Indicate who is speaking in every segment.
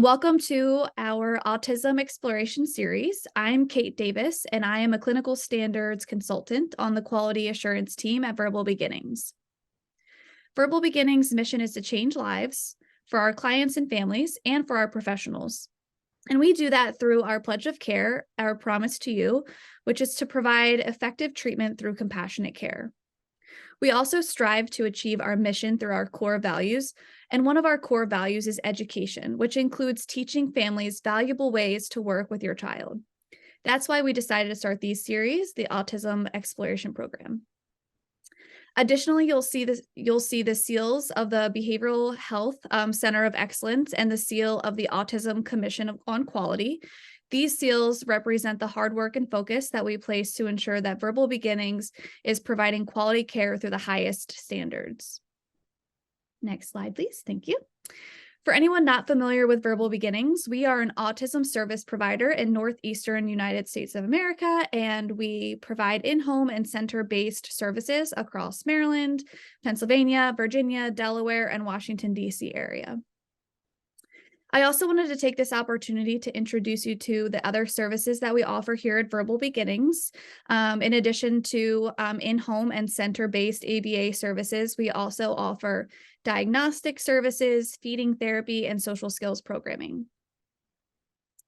Speaker 1: Welcome to our Autism Exploration Series. I'm Kate Davis, and I am a clinical standards consultant on the quality assurance team at Verbal Beginnings. Verbal Beginnings' mission is to change lives for our clients and families and for our professionals. And we do that through our pledge of care, our promise to you, which is to provide effective treatment through compassionate care. We also strive to achieve our mission through our core values, and one of our core values is education, which includes teaching families valuable ways to work with your child. That's why we decided to start these series, the Autism Exploration Program. Additionally, you'll see the seals of the Behavioral Health Center of Excellence and the seal of the Autism Commission on Quality. These seals represent the hard work and focus that we place to ensure that Verbal Beginnings is providing quality care through the highest standards. Next slide, please. Thank you. For anyone not familiar with Verbal Beginnings, we are an autism service provider in Northeastern United States of America, and we provide in-home and center-based services across Maryland, Pennsylvania, Virginia, Delaware, and Washington, D.C. area. I also wanted to take this opportunity to introduce you to the other services that we offer here at Verbal Beginnings. In addition to in-home and center-based ABA services, we also offer diagnostic services, feeding therapy, and social skills programming.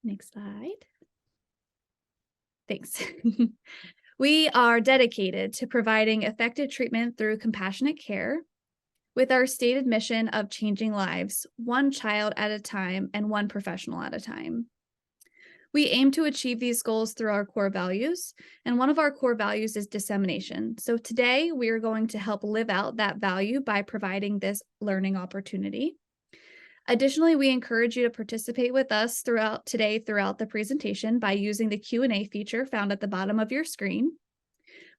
Speaker 1: Next slide. Thanks. We are dedicated to providing effective treatment through compassionate care, with our stated mission of changing lives, one child at a time and one professional at a time. We aim to achieve these goals through our core values, and one of our core values is dissemination. So today we are going to help live out that value by providing this learning opportunity. Additionally, we encourage you to participate with us throughout the presentation by using the Q&A feature found at the bottom of your screen.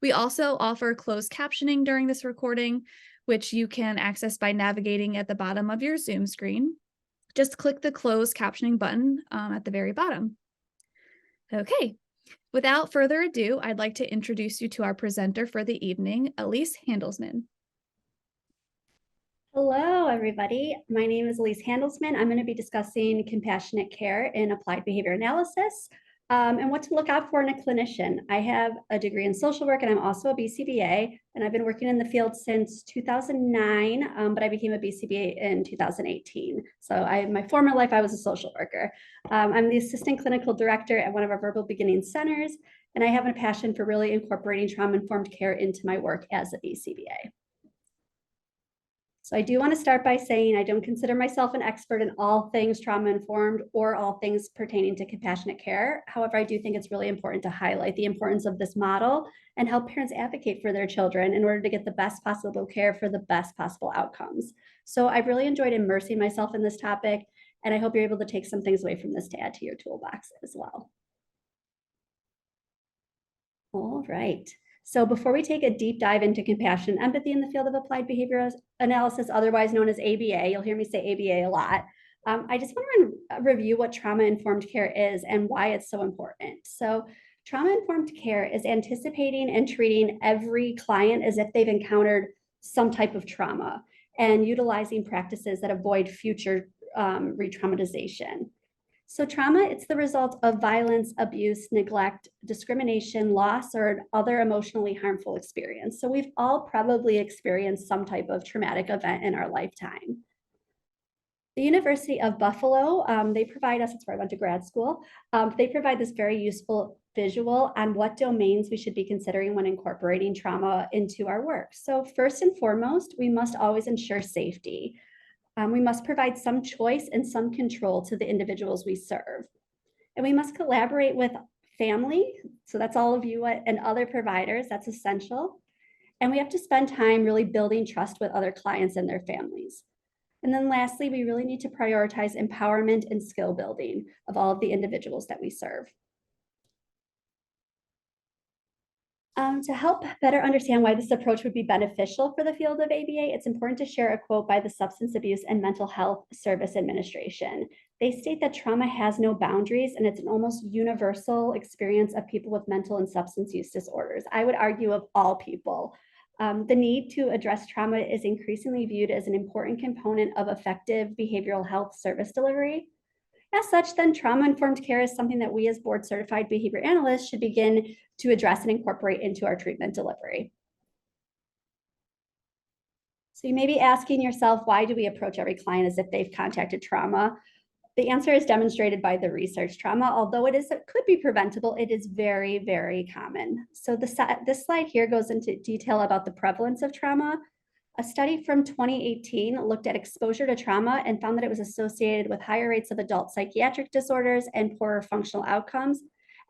Speaker 1: We also offer closed captioning during this recording, which you can access by navigating at the bottom of your Zoom screen. Just click the closed captioning button at the very bottom. Okay, without further ado, I'd like to introduce you to our presenter for the evening, Elise Handelsman.
Speaker 2: Hello, everybody. My name is Elise Handelsman. I'm going to be discussing compassionate care in applied behavior analysis. And what to look out for in a clinician. I have a degree in social work, and I'm also a BCBA, and I've been working in the field since 2009, but I became a BCBA in 2018. So my former life, I was a social worker. I'm the assistant clinical director at one of our Verbal Beginning centers, and I have a passion for really incorporating trauma-informed care into my work as a BCBA. So I do want to start by saying I don't consider myself an expert in all things trauma-informed or all things pertaining to compassionate care. However, I do think it's really important to highlight the importance of this model and help parents advocate for their children in order to get the best possible care for the best possible outcomes. So I've really enjoyed immersing myself in this topic, and I hope you're able to take some things away from this to add to your toolbox as well. All right. So before we take a deep dive into compassion and empathy in the field of applied behavior analysis, otherwise known as ABA, you'll hear me say ABA a lot. I just want to review what trauma-informed care is and why it's so important. So trauma-informed care is anticipating and treating every client as if they've encountered some type of trauma and utilizing practices that avoid future re-traumatization. So trauma, it's the result of violence, abuse, neglect, discrimination, loss, or other emotionally harmful experience. So we've all probably experienced some type of traumatic event in our lifetime. The University of Buffalo, they provide us, that's where I went to grad school, they provide this very useful visual on what domains we should be considering when incorporating trauma into our work. So first and foremost, we must always ensure safety. We must provide some choice and some control to the individuals we serve. And we must collaborate with family, so that's all of you and other providers, that's essential. And we have to spend time really building trust with other clients and their families. And then lastly, we really need to prioritize empowerment and skill building of all of the individuals that we serve. To help better understand why this approach would be beneficial for the field of ABA, it's important to share a quote by the Substance Abuse and Mental Health Service Administration. They state that trauma has no boundaries, and it's an almost universal experience of people with mental and substance use disorders. I would argue of all people. The need to address trauma is increasingly viewed as an important component of effective behavioral health service delivery. As such, then trauma-informed care is something that we as board-certified behavior analysts should begin to address and incorporate into our treatment delivery. So you may be asking yourself, why do we approach every client as if they've contacted trauma? The answer is demonstrated by the research. Trauma, although it could be preventable, it is very, very common. So this slide here goes into detail about the prevalence of trauma. A study from 2018 looked at exposure to trauma and found that it was associated with higher rates of adult psychiatric disorders and poorer functional outcomes.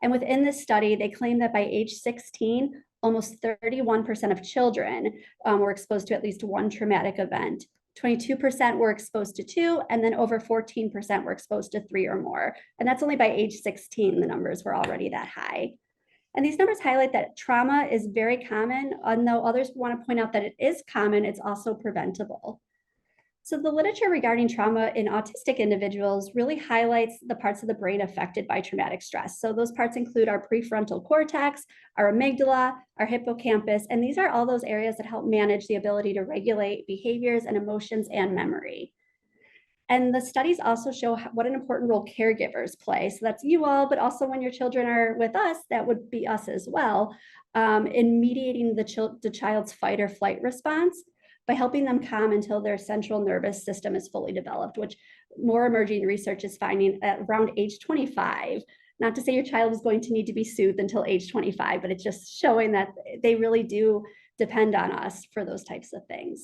Speaker 2: And within this study, they claimed that by age 16, almost 31% of children were exposed to at least one traumatic event. 22% were exposed to two, and then over 14% were exposed to three or more. And that's only by age 16, the numbers were already that high. And these numbers highlight that trauma is very common, and though others want to point out that it is common, it's also preventable. So the literature regarding trauma in autistic individuals really highlights the parts of the brain affected by traumatic stress. So those parts include our prefrontal cortex, our amygdala, our hippocampus, and these are all those areas that help manage the ability to regulate behaviors and emotions and memory. And the studies also show what an important role caregivers play. So that's you all, but also when your children are with us, that would be us as well, in mediating the child's fight or flight response by helping them calm until their central nervous system is fully developed, which more emerging research is finding at around age 25. Not to say your child is going to need to be soothed until age 25, but it's just showing that they really do depend on us for those types of things.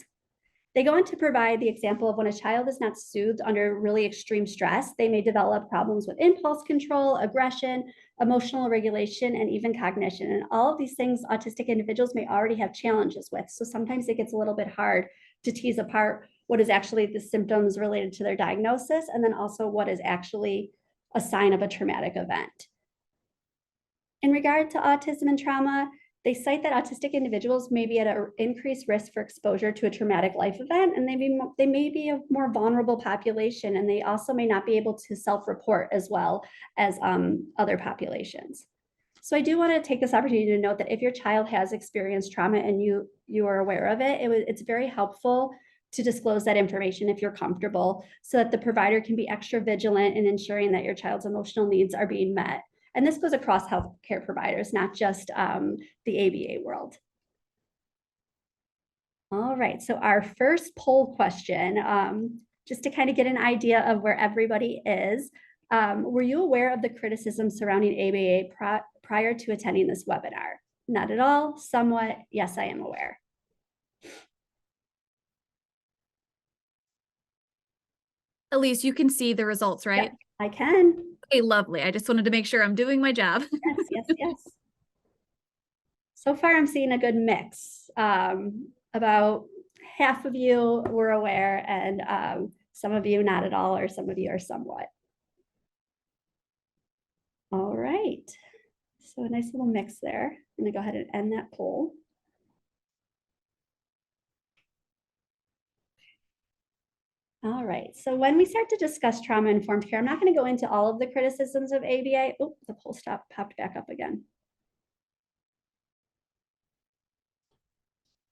Speaker 2: They go on to provide the example of when a child is not soothed under really extreme stress, they may develop problems with impulse control, aggression, emotional regulation, and even cognition. And all of these things autistic individuals may already have challenges with. So sometimes it gets a little bit hard to tease apart what is actually the symptoms related to their diagnosis, and then also what is actually a sign of a traumatic event. In regard to autism and trauma, they cite that autistic individuals may be at an increased risk for exposure to a traumatic life event, and they may be a more vulnerable population, and they also may not be able to self-report as well as other populations. So I do want to take this opportunity to note that if your child has experienced trauma and you are aware of it, it's very helpful to disclose that information if you're comfortable, so that the provider can be extra vigilant in ensuring that your child's emotional needs are being met. And this goes across healthcare providers, not just the ABA world. All right, so our first poll question, just to kind of get an idea of where everybody is, were you aware of the criticism surrounding ABA prior to attending this webinar? Not at all, somewhat, yes, I am aware.
Speaker 1: Elise, you can see the results, right?
Speaker 2: Yep, I can.
Speaker 1: Okay, lovely. I just wanted to make sure I'm doing my job.
Speaker 2: Yes, yes, yes. So far, I'm seeing a good mix. About half of you were aware, and some of you not at all, or some of you are somewhat. All right. So a nice little mix there. I'm going to go ahead and end that poll. All right, so when we start to discuss trauma-informed care, I'm not going to go into all of the criticisms of ABA. Oh, the poll popped back up again.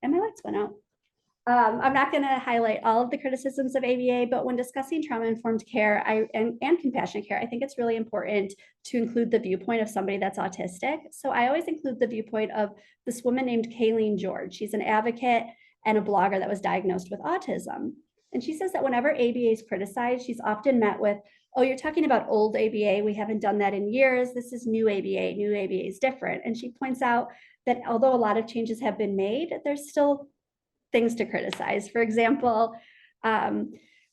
Speaker 2: And my lights went out. I'm not going to highlight all of the criticisms of ABA, but when discussing trauma-informed care and compassionate care, I think it's really important to include the viewpoint of somebody that's autistic. So I always include the viewpoint of this woman named Kayleen George. She's an advocate and a blogger that was diagnosed with autism. And she says that whenever ABA is criticized, she's often met with, oh, you're talking about old ABA. We haven't done that in years. This is new ABA. New ABA is different. And she points out that although a lot of changes have been made, there's still things to criticize. For example,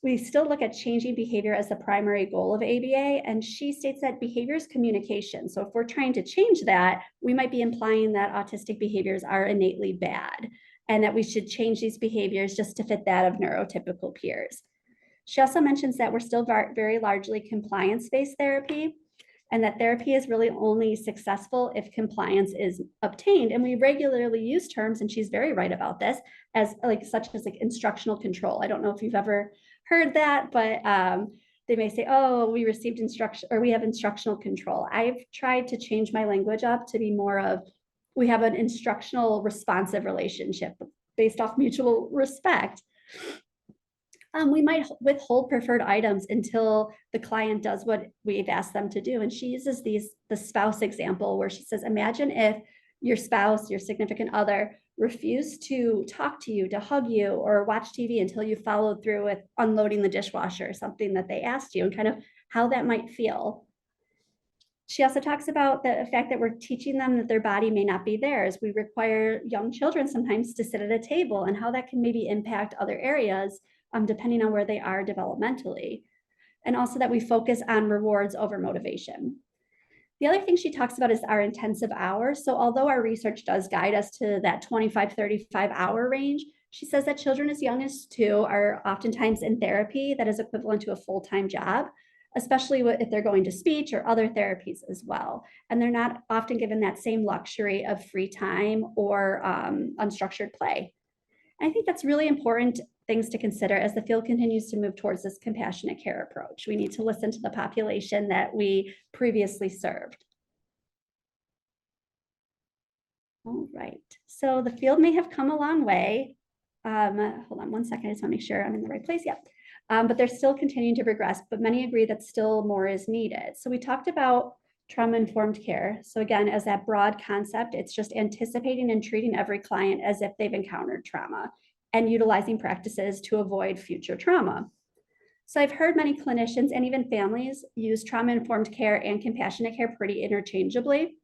Speaker 2: we still look at changing behavior as the primary goal of ABA, and she states that behavior is communication. So if we're trying to change that, we might be implying that autistic behaviors are innately bad, and that we should change these behaviors just to fit that of neurotypical peers. She also mentions that we're still very largely compliance-based therapy, and that therapy is really only successful if compliance is obtained. And we regularly use terms, and she's very right about this, as such as instructional control. I don't know if you've ever heard that, but they may say, oh, we received instruction, or we have instructional control. I've tried to change my language up to be more of, we have an instructional responsive relationship based off mutual respect. We might withhold preferred items until the client does what we've asked them to do. And she uses the spouse example where she says, imagine if your spouse, your significant other, refused to talk to you, to hug you, or watch TV until you followed through with unloading the dishwasher or something that they asked you, and kind of how that might feel. She also talks about the fact that we're teaching them that their body may not be theirs. We require young children sometimes to sit at a table, and how that can maybe impact other areas depending on where they are developmentally. And also that we focus on rewards over motivation. The other thing she talks about is our intensive hours. So although our research does guide us to that 25, 35-hour range, she says that children as young as 2 are oftentimes in therapy that is equivalent to a full-time job, especially if they're going to speech or other therapies as well. And they're not often given that same luxury of free time or unstructured play. And I think that's really important things to consider as the field continues to move towards this compassionate care approach. We need to listen to the population that we previously served. All right, so the field may have come a long way. Hold on one second, I just want to make sure I'm in the right place. Yep. But they're still continuing to progress, but many agree that still more is needed. So we talked about trauma-informed care. So again, as that broad concept, it's just anticipating and treating every client as if they've encountered trauma and utilizing practices to avoid future trauma. So I've heard many clinicians and even families use trauma-informed care and compassionate care pretty interchangeably.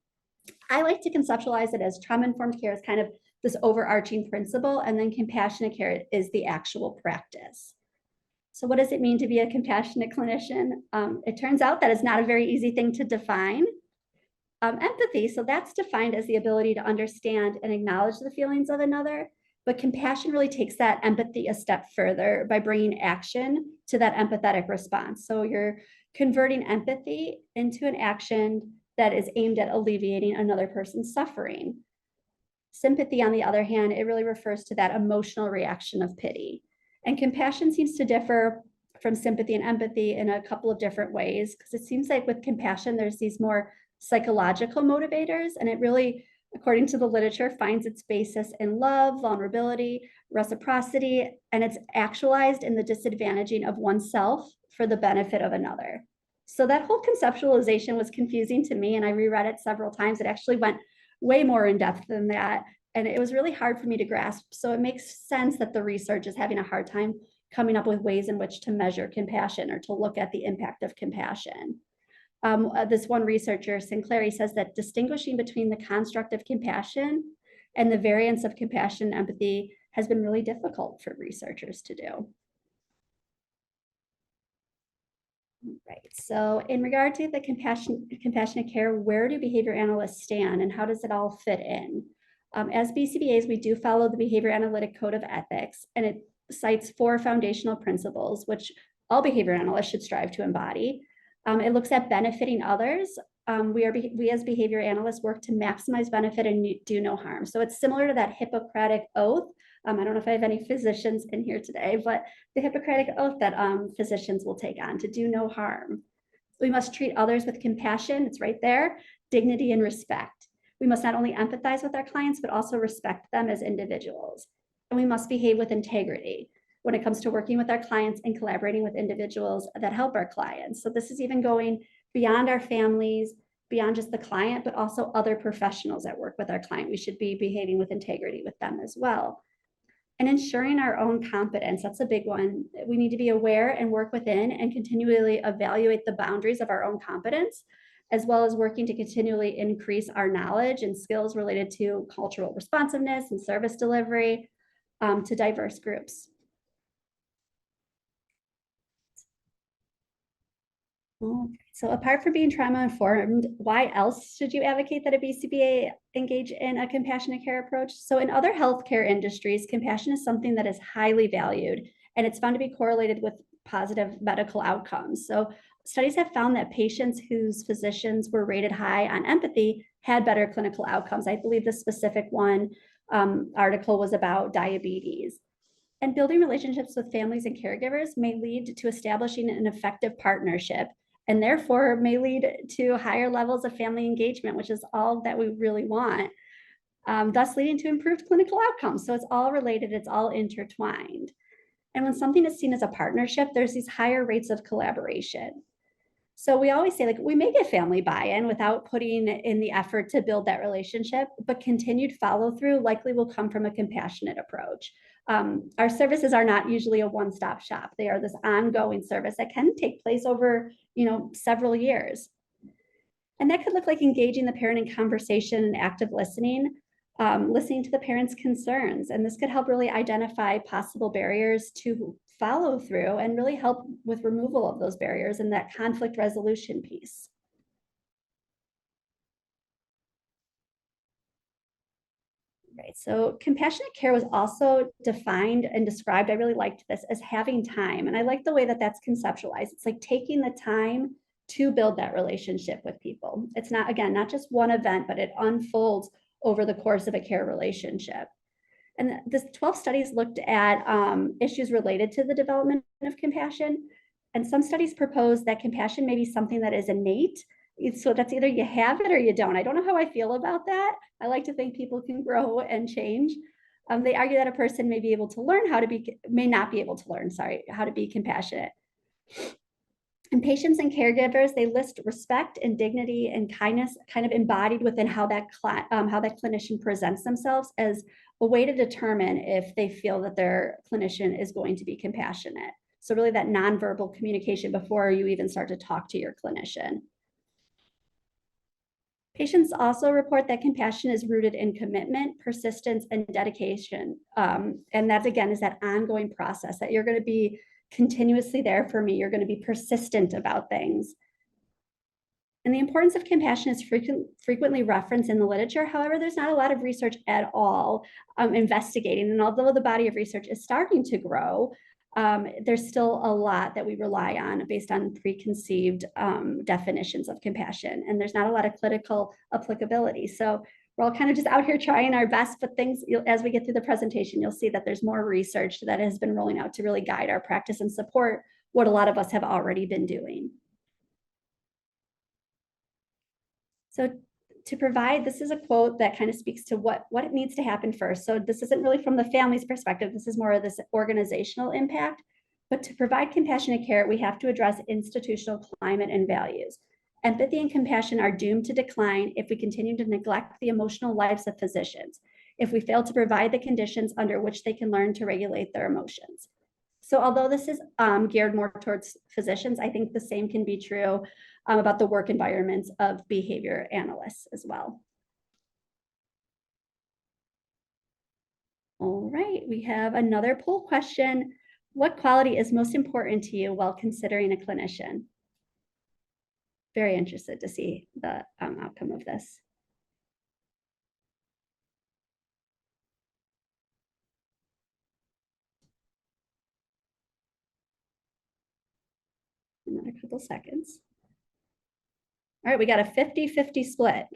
Speaker 2: I like to conceptualize it as trauma-informed care is kind of this overarching principle, and then compassionate care is the actual practice. So what does it mean to be a compassionate clinician? It turns out that it's not a very easy thing to define. Empathy, so that's defined as the ability to understand and acknowledge the feelings of another, but compassion really takes that empathy a step further by bringing action to that empathetic response. So you're converting empathy into an action that is aimed at alleviating another person's suffering. Sympathy, on the other hand, it really refers to that emotional reaction of pity. And compassion seems to differ from sympathy and empathy in a couple of different ways, because it seems like with compassion, there's these more psychological motivators, and it really, according to the literature, finds its basis in love, vulnerability, reciprocity, and it's actualized in the disadvantaging of oneself for the benefit of another. So that whole conceptualization was confusing to me, and I reread it several times. It actually went way more in depth than that, and it was really hard for me to grasp. So it makes sense that the research is having a hard time coming up with ways in which to measure compassion or to look at the impact of compassion. This one researcher, Sinclair, says that distinguishing between the construct of compassion and the variance of compassion and empathy has been really difficult for researchers to do. Right, so in regard to the compassionate care, where do behavior analysts stand and how does it all fit in? As BCBAs, we do follow the Behavior Analytic Code of Ethics, and it cites 4 foundational principles, which all behavior analysts should strive to embody. It looks at benefiting others. We as behavior analysts work to maximize benefit and do no harm. So it's similar to that Hippocratic oath. I don't know if I have any physicians in here today, but the Hippocratic oath that physicians will take on to do no harm. We must treat others with compassion. It's right there, dignity and respect. We must not only empathize with our clients, but also respect them as individuals. And we must behave with integrity when it comes to working with our clients and collaborating with individuals that help our clients. So this is even going beyond our families, beyond just the client, but also other professionals that work with our client. We should be behaving with integrity with them as well. And ensuring our own competence, that's a big one. We need to be aware and work within and continually evaluate the boundaries of our own competence, as well as working to continually increase our knowledge and skills related to cultural responsiveness and service delivery to diverse groups. So apart from being trauma informed, why else should you advocate that a BCBA engage in a compassionate care approach? So in other healthcare industries, compassion is something that is highly valued, and it's found to be correlated with positive medical outcomes. So studies have found that patients whose physicians were rated high on empathy had better clinical outcomes. I believe the specific one article was about diabetes. And building relationships with families and caregivers may lead to establishing an effective partnership, and therefore may lead to higher levels of family engagement, which is all that we really want, thus leading to improved clinical outcomes. So it's all related, it's all intertwined. And when something is seen as a partnership, there's these higher rates of collaboration. So we always say, like, we may get family buy-in without putting in the effort to build that relationship, but continued follow-through likely will come from a compassionate approach. Our services are not usually a one-stop shop. They are this ongoing service that can take place over, several years. And that could look like engaging the parent in conversation and active listening, listening to the parent's concerns. And this could help really identify possible barriers to follow through and really help with removal of those barriers and that conflict resolution piece. Right. So compassionate care was also defined and described. I really liked this as having time. And I like the way that that's conceptualized. It's like taking the time to build that relationship with people. It's not, again, not just one event, but it unfolds over the course of a care relationship. And the 12 studies looked at issues related to the development of compassion. And some studies propose that compassion may be something that is innate. So that's either you have it or you don't. I don't know how I feel about that. I like to think people can grow and change. They argue that a person may be able to learn may not be able to learn, how to be compassionate. And patients and caregivers, they list respect and dignity and kindness kind of embodied within how that clinician presents themselves as a way to determine if they feel that their clinician is going to be compassionate. So really that nonverbal communication before you even start to talk to your clinician. Patients also report that compassion is rooted in commitment, persistence, and dedication. And that, again, is that ongoing process that you're going to be continuously there for me. You're going to be persistent about things. And the importance of compassion is frequently referenced in the literature. However, there's not a lot of research at all investigating. And although the body of research is starting to grow, there's still a lot that we rely on based on preconceived definitions of compassion. And there's not a lot of clinical applicability. So we're all kind of just out here trying our best, but things, as we get through the presentation, you'll see that there's more research that has been rolling out to really guide our practice and support what a lot of us have already been doing. So to provide, this is a quote that kind of speaks to what it needs to happen first. So this isn't really from the family's perspective. This is more of this organizational impact. But to provide compassionate care, we have to address institutional climate and values. Empathy and compassion are doomed to decline if we continue to neglect the emotional lives of physicians, if we fail to provide the conditions under which they can learn to regulate their emotions. So although this is geared more towards physicians, I think the same can be true about the work environments of behavior analysts as well. All right, we have another poll question. What quality is most important to you while considering a clinician? Very interested to see the outcome of this. Another couple seconds. All right, we got a 50-50 split.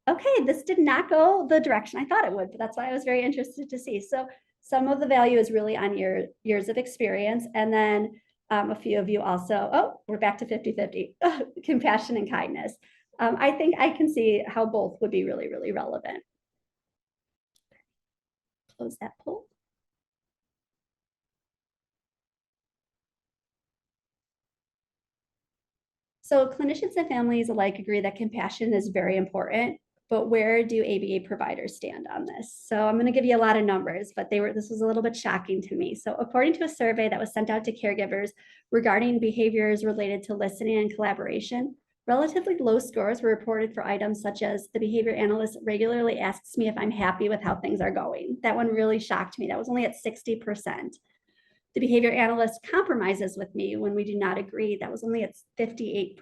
Speaker 2: Okay, this did not go the direction I thought it would, but that's why I was very interested to see. So some of the value is really on your years of experience, and then a few of you also, we're back to 50-50, compassion and kindness. I think I can see how both would be really, really relevant. Close that poll. So clinicians and families alike agree that compassion is very important, but where do ABA providers stand on this? So I'm going to give you a lot of numbers, but this was a little bit shocking to me. So according to a survey that was sent out to caregivers regarding behaviors related to listening and collaboration, relatively low scores were reported for items such as the behavior analyst regularly asks me if I'm happy with how things are going. That one really shocked me. That was only at 60%. The behavior analyst compromises with me when we do not agree. That was only at 58%.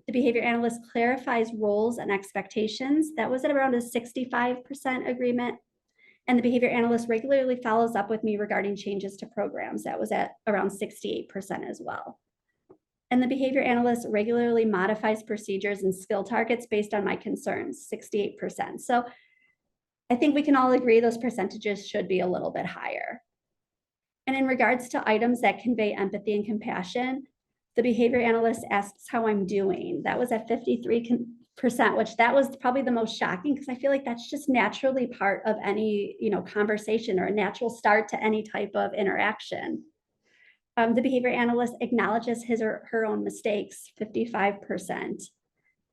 Speaker 2: The behavior analyst clarifies roles and expectations. That was at around a 65% agreement. And the behavior analyst regularly follows up with me regarding changes to programs. That was at around 68% as well. And the behavior analyst regularly modifies procedures and skill targets based on my concerns, 68%. So I think we can all agree those percentages should be a little bit higher. And in regards to items that convey empathy and compassion, the behavior analyst asks how I'm doing. That was at 53%. which that was probably the most shocking, because I feel like that's just naturally part of any, conversation, or a natural start to any type of interaction. The behavior analyst acknowledges his or her own mistakes, 55%.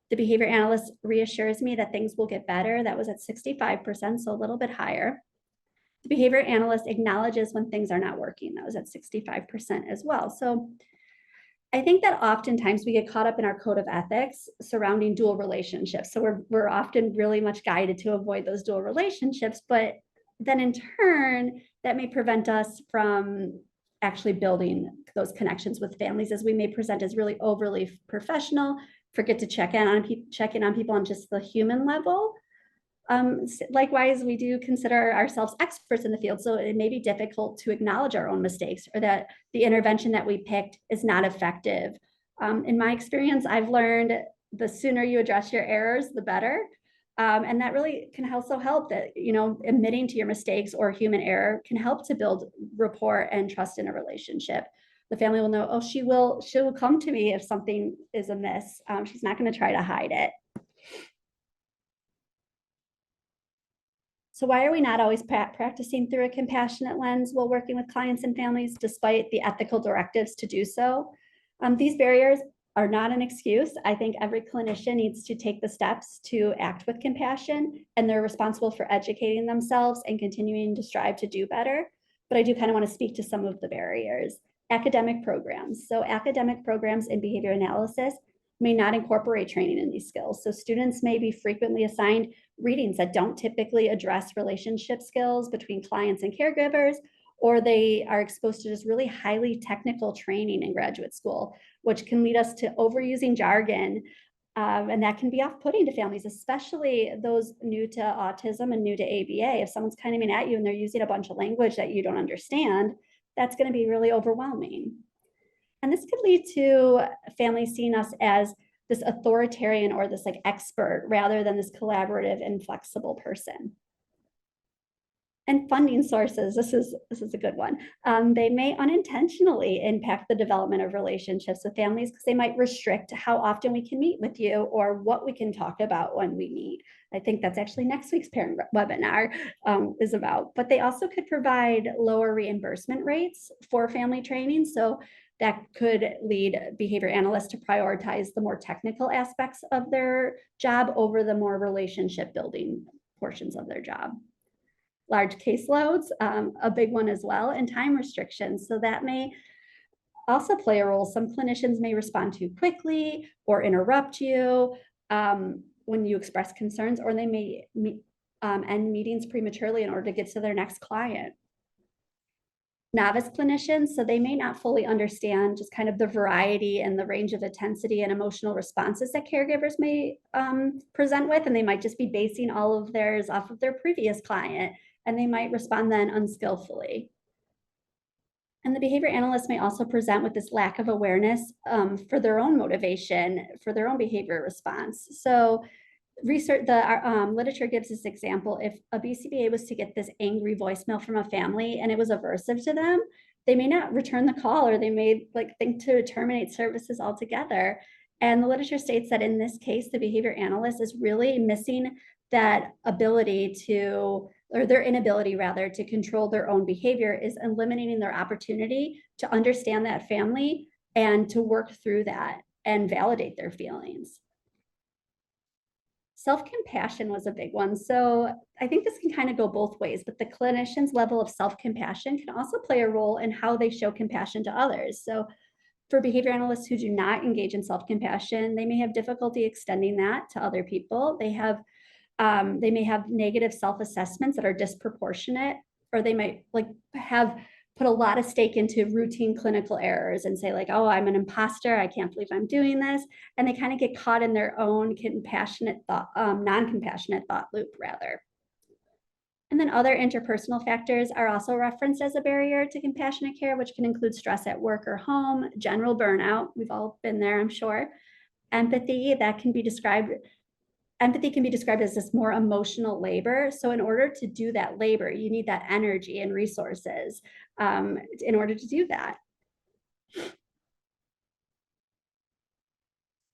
Speaker 2: The behavior analyst reassures me that things will get better. That was at 65%, so a little bit higher. The behavior analyst acknowledges when things are not working. That was at 65% as well. So I think that oftentimes we get caught up in our code of ethics surrounding dual relationships. So we're often really much guided to avoid those dual relationships, but then in turn, that may prevent us from actually building those connections with families, as we may present as really overly professional, forget to check in on people on just the human level. Likewise, we do consider ourselves experts in the field, so it may be difficult to acknowledge our own mistakes, or that the intervention that we picked is not effective. In my experience, I've learned the sooner you address your errors, the better. And that really can also help, that, admitting to your mistakes or human error can help to build rapport and trust in a relationship. The family will know, oh, she will come to me if something is amiss. She's not going to try to hide it. So why are we not always practicing through a compassionate lens while working with clients and families, despite the ethical directives to do so? These barriers are not an excuse. I think every clinician needs to take the steps to act with compassion, and they're responsible for educating themselves and continuing to strive to do better. But I do kind of want to speak to some of the barriers. Academic programs. So academic programs in behavior analysis may not incorporate training in these skills. So students may be frequently assigned readings that don't typically address relationship skills between clients and caregivers, or they are exposed to just really highly technical training in graduate school, which can lead us to overusing jargon. And that can be off-putting to families, especially those new to autism and new to ABA. If someone's coming at you and they're using a bunch of language that you don't understand, that's going to be really overwhelming. And this could lead to families seeing us as this authoritarian or this expert, rather than this collaborative and flexible person. And funding sources, this is a good one. They may unintentionally impact the development of relationships with families, because they might restrict how often we can meet with you or what we can talk about when we meet. I think that's actually next week's parent webinar is about. But they also could provide lower reimbursement rates for family training. So that could lead behavior analysts to prioritize the more technical aspects of their job over the more relationship building portions of their job. Large caseloads, a big one as well, and time restrictions. So that may also play a role. Some clinicians may respond too quickly or interrupt you when you express concerns, or they may end meetings prematurely in order to get to their next client. Novice clinicians, so they may not fully understand just kind of the variety and the range of intensity and emotional responses that caregivers may present with, and they might just be basing all of theirs off of their previous client, and they might respond then unskillfully. And the behavior analyst may also present with this lack of awareness for their own motivation, for their own behavior response. So research, the literature gives this example. If a BCBA was to get this angry voicemail from a family and it was aversive to them, they may not return the call, or they may think to terminate services altogether. And the literature states that in this case, the behavior analyst is really missing that ability to, or their inability rather, to control their own behavior, is eliminating their opportunity to understand that family and to work through that and validate their feelings. Self-compassion was a big one. So I think this can kind of go both ways, but the clinician's level of self-compassion can also play a role in how they show compassion to others. So for behavior analysts who do not engage in self-compassion, they may have difficulty extending that to other people. They may have negative self-assessments that are disproportionate, or they might have put a lot of stake into routine clinical errors and say oh, I'm an imposter, I can't believe I'm doing this. And they kind of get caught in their own non-compassionate thought loop rather. And then other interpersonal factors are also referenced as a barrier to compassionate care, which can include stress at work or home, general burnout. We've all been there, I'm sure. Empathy, Empathy can be described as this more emotional labor. So in order to do that labor, you need that energy and resources in order to do that.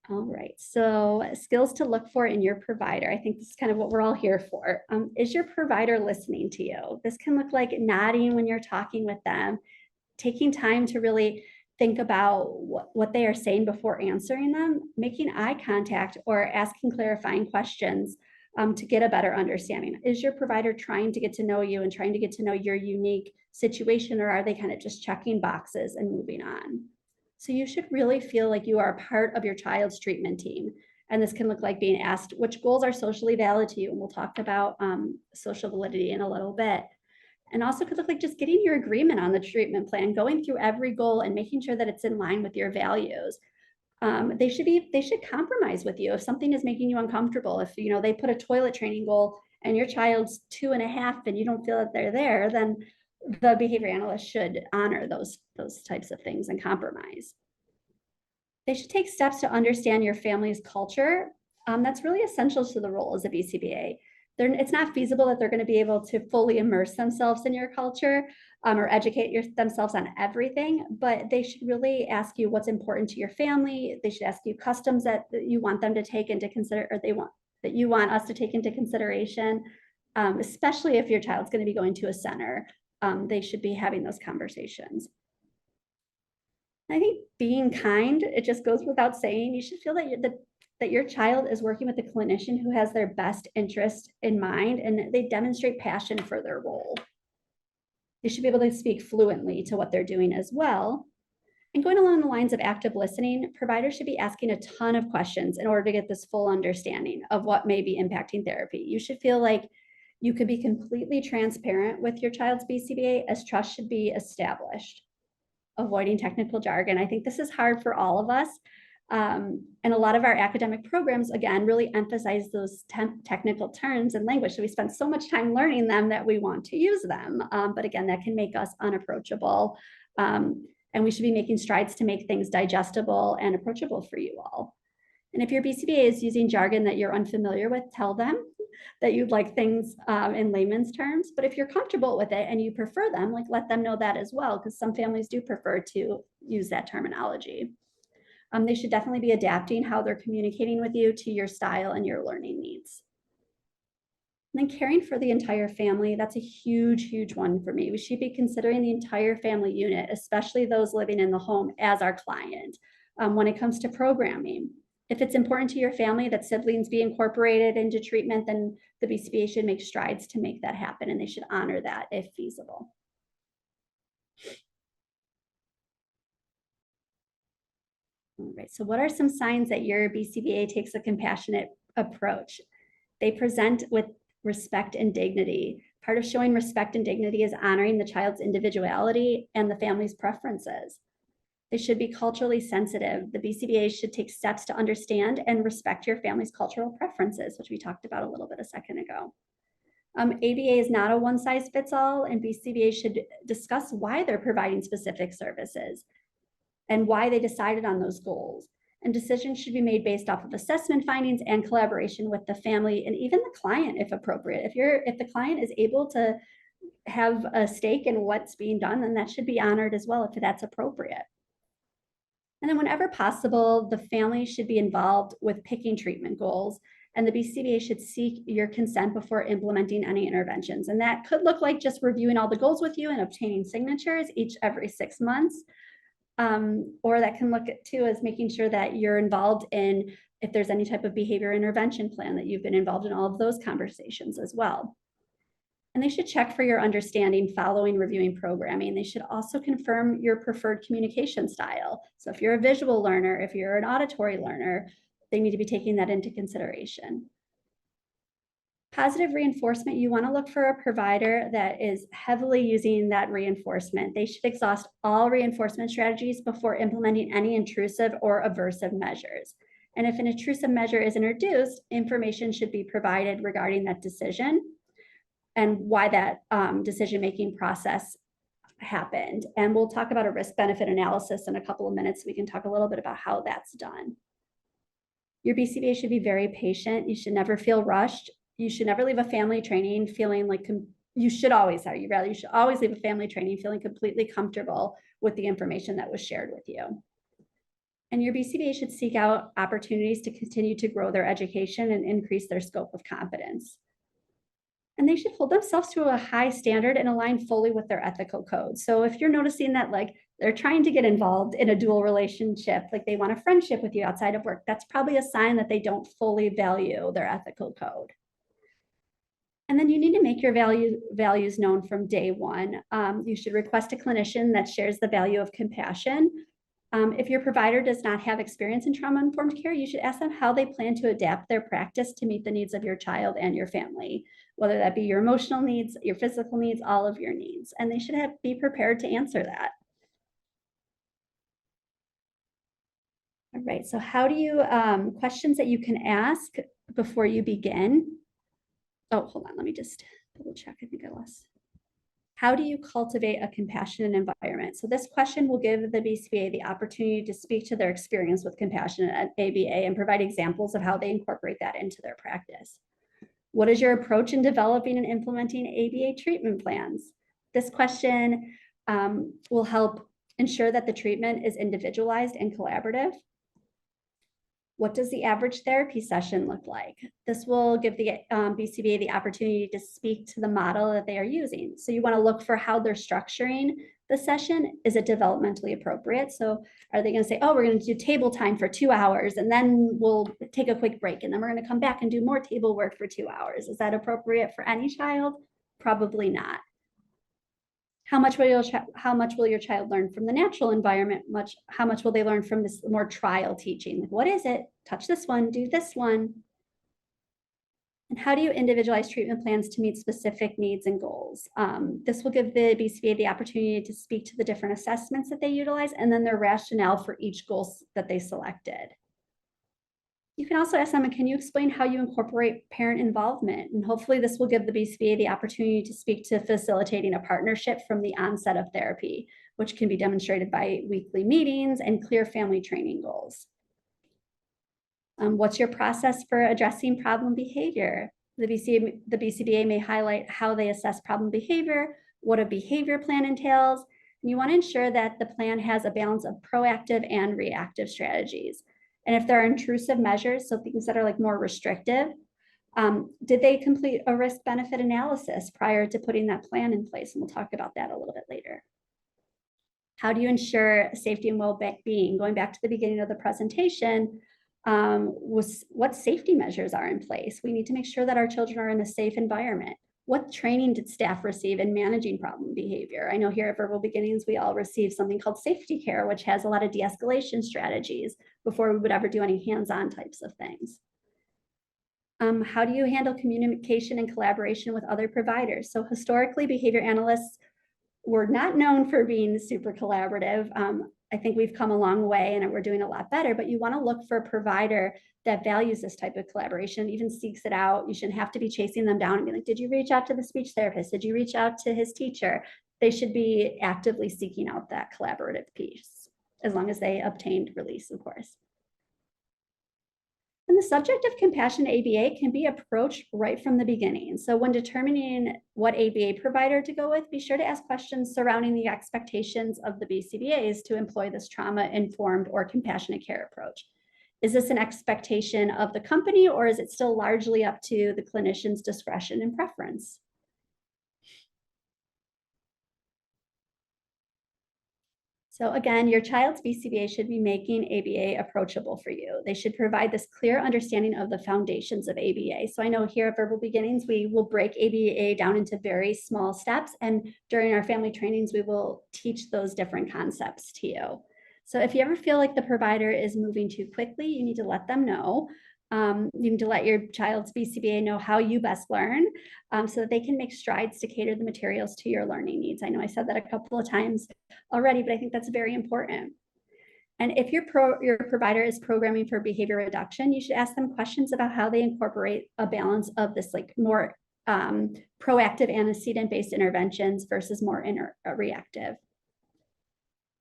Speaker 2: All right, so skills to look for in your provider. I think this is kind of what we're all here for. Is your provider listening to you? This can look like nodding when you're talking with them, taking time to really think about what they are saying before answering them, making eye contact or asking clarifying questions to get a better understanding. Is your provider trying to get to know you and trying to get to know your unique situation, or are they kind of just checking boxes and moving on? So you should really feel like you are a part of your child's treatment team. And this can look like being asked which goals are socially valid to you. And we'll talk about social validity in a little bit. And also could look like just getting your agreement on the treatment plan, going through every goal and making sure that it's in line with your values. They should compromise with you if something is making you uncomfortable. If they put a toilet training goal and your child's 2.5 and you don't feel that they're there, then the behavior analyst should honor those types of things and compromise. They should take steps to understand your family's culture. That's really essential to the role as a BCBA. It's not feasible that they're going to be able to fully immerse themselves in your culture or educate themselves on everything, but they should really ask you what's important to your family. They should ask you customs that you want them to take into consider, or that you want us to take into consideration, especially if your child's going to be going to a center. They should be having those conversations. I think being kind, it just goes without saying. You should feel that your child is working with a clinician who has their best interest in mind, and they demonstrate passion for their role. They should be able to speak fluently to what they're doing as well. And going along the lines of active listening, providers should be asking a ton of questions in order to get this full understanding of what may be impacting therapy. You should feel like you could be completely transparent with your child's BCBA, as trust should be established. Avoiding technical jargon. I think this is hard for all of us. And a lot of our academic programs, again, really emphasize those technical terms and language. So we spend so much time learning them that we want to use them. But again, that can make us unapproachable. And we should be making strides to make things digestible and approachable for you all. And if your BCBA is using jargon that you're unfamiliar with, tell them that you'd like things in layman's terms. But if you're comfortable with it and you prefer them, let them know that as well, because some families do prefer to use that terminology. They should definitely be adapting how they're communicating with you to your style and your learning needs. And then caring for the entire family, that's a huge, huge one for me. We should be considering the entire family unit, especially those living in the home, as our client when it comes to programming. If it's important to your family that siblings be incorporated into treatment, then the BCBA should make strides to make that happen, and they should honor that if feasible. All right, so what are some signs that your BCBA takes a compassionate approach? They present with respect and dignity. Part of showing respect and dignity is honoring the child's individuality and the family's preferences. They should be culturally sensitive. The BCBA should take steps to understand and respect your family's cultural preferences, which we talked about a little bit a second ago. ABA is not a one-size-fits-all, and BCBA should discuss why they're providing specific services and why they decided on those goals. And decisions should be made based off of assessment findings and collaboration with the family and even the client, if appropriate. If the client is able to have a stake in what's being done, then that should be honored as well if that's appropriate. And then whenever possible, the family should be involved with picking treatment goals, and the BCBA should seek your consent before implementing any interventions. And that could look like just reviewing all the goals with you and obtaining signatures every 6 months. Or that can look at too as making sure that you're involved in if there's any type of behavior intervention plan, that you've been involved in all of those conversations as well. And they should check for your understanding following reviewing programming. They should also confirm your preferred communication style. So if you're a visual learner, if you're an auditory learner, they need to be taking that into consideration. Positive reinforcement, you want to look for a provider that is heavily using that reinforcement. They should exhaust all reinforcement strategies before implementing any intrusive or aversive measures. And if an intrusive measure is introduced, information should be provided regarding that decision and why that decision-making process happened. And we'll talk about a risk-benefit analysis in a couple of minutes. So we can talk a little bit about how that's done. Your BCBA should be very patient. You should never feel rushed. You should never leave a family training feeling like you should always leave a family training feeling completely comfortable with the information that was shared with you. And your BCBA should seek out opportunities to continue to grow their education and increase their scope of competence. And they should hold themselves to a high standard and align fully with their ethical code. So if you're noticing that like they're trying to get involved in a dual relationship, like they want a friendship with you outside of work, that's probably a sign that they don't fully value their ethical code. And then you need to make your values known from day one. You should request a clinician that shares the value of compassion. If your provider does not have experience in trauma-informed care, you should ask them how they plan to adapt their practice to meet the needs of your child and your family, whether that be your emotional needs, your physical needs, all of your needs. And they should be prepared to answer that. All right, so how do you, questions that you can ask before you begin. Oh, hold on, let me just double check. I think I lost. How do you cultivate a compassionate environment? So this question will give the BCBA the opportunity to speak to their experience with compassion at ABA and provide examples of how they incorporate that into their practice. What is your approach in developing and implementing ABA treatment plans? This question will help ensure that the treatment is individualized and collaborative. What does the average therapy session look like? This will give the BCBA the opportunity to speak to the model that they are using. So you want to look for how they're structuring the session. Is it developmentally appropriate? So are they going to say, oh, we're going to do table time for 2 hours, and then we'll take a quick break, and then we're going to come back and do more table work for 2 hours? Is that appropriate for any child? Probably not. How much will your child learn from the natural environment? How much will they learn from this more trial teaching? Like, what is it? Touch this one, do this one. And how do you individualize treatment plans to meet specific needs and goals? This will give the BCBA the opportunity to speak to the different assessments that they utilize and then their rationale for each goal that they selected. You can also ask them, can you explain how you incorporate parent involvement? And hopefully this will give the BCBA the opportunity to speak to facilitating a partnership from the onset of therapy, which can be demonstrated by weekly meetings and clear family training goals. What's your process for addressing problem behavior? The BCBA may highlight how they assess problem behavior, what a behavior plan entails, and you want to ensure that the plan has a balance of proactive and reactive strategies. And if there are intrusive measures, so things that are like more restrictive, did they complete a risk-benefit analysis prior to putting that plan in place? And we'll talk about that a little bit later. How do you ensure safety and well-being? Going back to the beginning of the presentation, what safety measures are in place? We need to make sure that our children are in a safe environment. What training did staff receive in managing problem behavior? I know here at Verbal Beginnings, we all receive something called safety care, which has a lot of de-escalation strategies before we would ever do any hands-on types of things. How do you handle communication and collaboration with other providers? So historically, behavior analysts were not known for being super collaborative. I think we've come a long way and we're doing a lot better, but you want to look for a provider that values this type of collaboration, even seeks it out. You shouldn't have to be chasing them down and be like, did you reach out to the speech therapist? Did you reach out to his teacher? They should be actively seeking out that collaborative piece, as long as they obtained release, of course. And the subject of compassion ABA can be approached right from the beginning. So when determining what ABA provider to go with, be sure to ask questions surrounding the expectations of the BCBAs to employ this trauma-informed or compassionate care approach. Is this an expectation of the company, or is it still largely up to the clinician's discretion and preference? So again, your child's BCBA should be making ABA approachable for you. They should provide this clear understanding of the foundations of ABA. So I know here at Verbal Beginnings, we will break ABA down into very small steps. And during our family trainings, we will teach those different concepts to you. So if you ever feel like the provider is moving too quickly, you need to let them know. You need to let your child's BCBA know how you best learn so that they can make strides to cater the materials to your learning needs. I know I said that a couple of times already, but I think that's very important. And if your provider is programming for behavior reduction, you should ask them questions about how they incorporate a balance of this like more proactive antecedent-based interventions versus more reactive.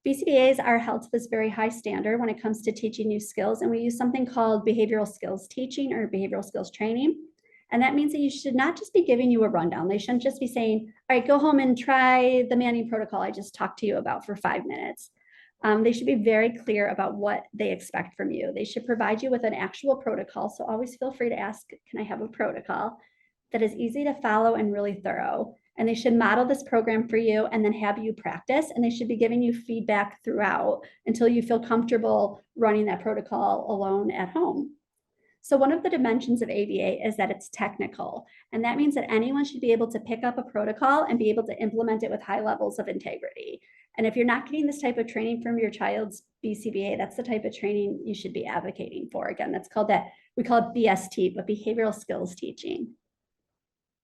Speaker 2: BCBAs are held to this very high standard when it comes to teaching new skills, and we use something called behavioral skills teaching or behavioral skills training. And that means that you should not just be giving you a rundown. They shouldn't just be saying, all right, go home and try the Manning protocol I just talked to you about for 5 minutes. They should be very clear about what they expect from you. They should provide you with an actual protocol. So always feel free to ask, can I have a protocol that is easy to follow and really thorough? And they should model this program for you and then have you practice. And they should be giving you feedback throughout until you feel comfortable running that protocol alone at home. So one of the dimensions of ABA is that it's technical. And that means that anyone should be able to pick up a protocol and be able to implement it with high levels of integrity. And if you're not getting this type of training from your child's BCBA, that's the type of training you should be advocating for. Again, that's called that, we call it BST, but behavioral skills teaching.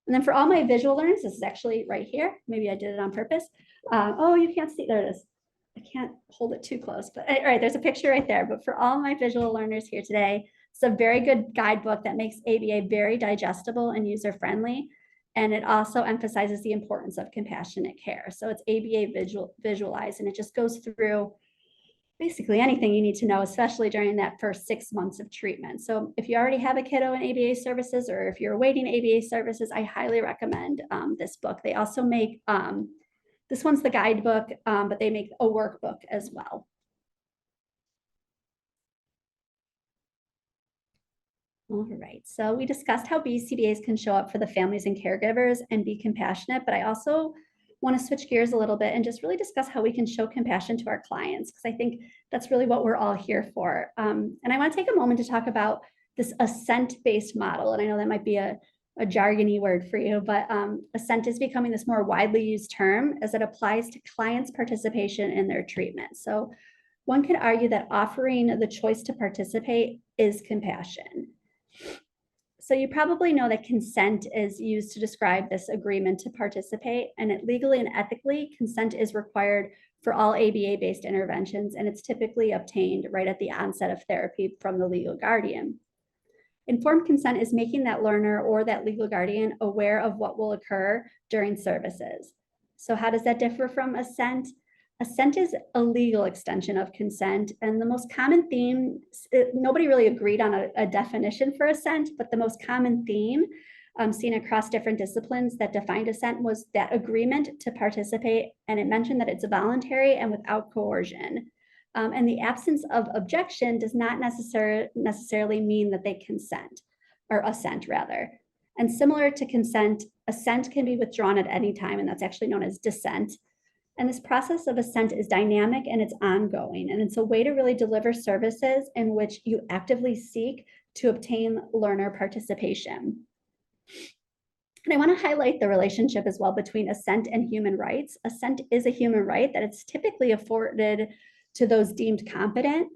Speaker 2: And then for all my visual learners, this is actually right here. Maybe I did it on purpose. Oh, you can't see, there it is. I can't hold it too close, but all right, there's a picture right there. But for all my visual learners here today, it's a very good guidebook that makes ABA very digestible and user-friendly. And it also emphasizes the importance of compassionate care. So it's ABA visualized, and it just goes through basically anything you need to know, especially during that first 6 months of treatment. So if you already have a kiddo in ABA services, or if you're awaiting ABA services, I highly recommend this book. They also make, this one's the guidebook, but they make a workbook as well. All right, so we discussed how BCBAs can show up for the families and caregivers and be compassionate, but I also want to switch gears a little bit and just really discuss how we can show compassion to our clients, because I think that's really what we're all here for. And I want to take a moment to talk about this assent-based model. And I know that might be a jargony word for you, but assent is becoming this more widely used term as it applies to clients' participation in their treatment. So one could argue that offering the choice to participate is compassion. So you probably know that consent is used to describe this agreement to participate, and legally and ethically, consent is required for all ABA-based interventions, and it's typically obtained right at the onset of therapy from the legal guardian. Informed consent is making that learner or that legal guardian aware of what will occur during services. So how does that differ from assent? Assent is a legal extension of consent, and the most common theme, nobody really agreed on a definition for assent, but the most common theme seen across different disciplines that defined assent was that agreement to participate, and it mentioned that it's voluntary and without coercion. And the absence of objection does not necessarily mean that they consent, or assent rather. And similar to consent, assent can be withdrawn at any time, and that's actually known as dissent. And this process of assent is dynamic and it's ongoing. And it's a way to really deliver services in which you actively seek to obtain learner participation. And I want to highlight the relationship as well between assent and human rights. Assent is a human right that it's typically afforded to those deemed competent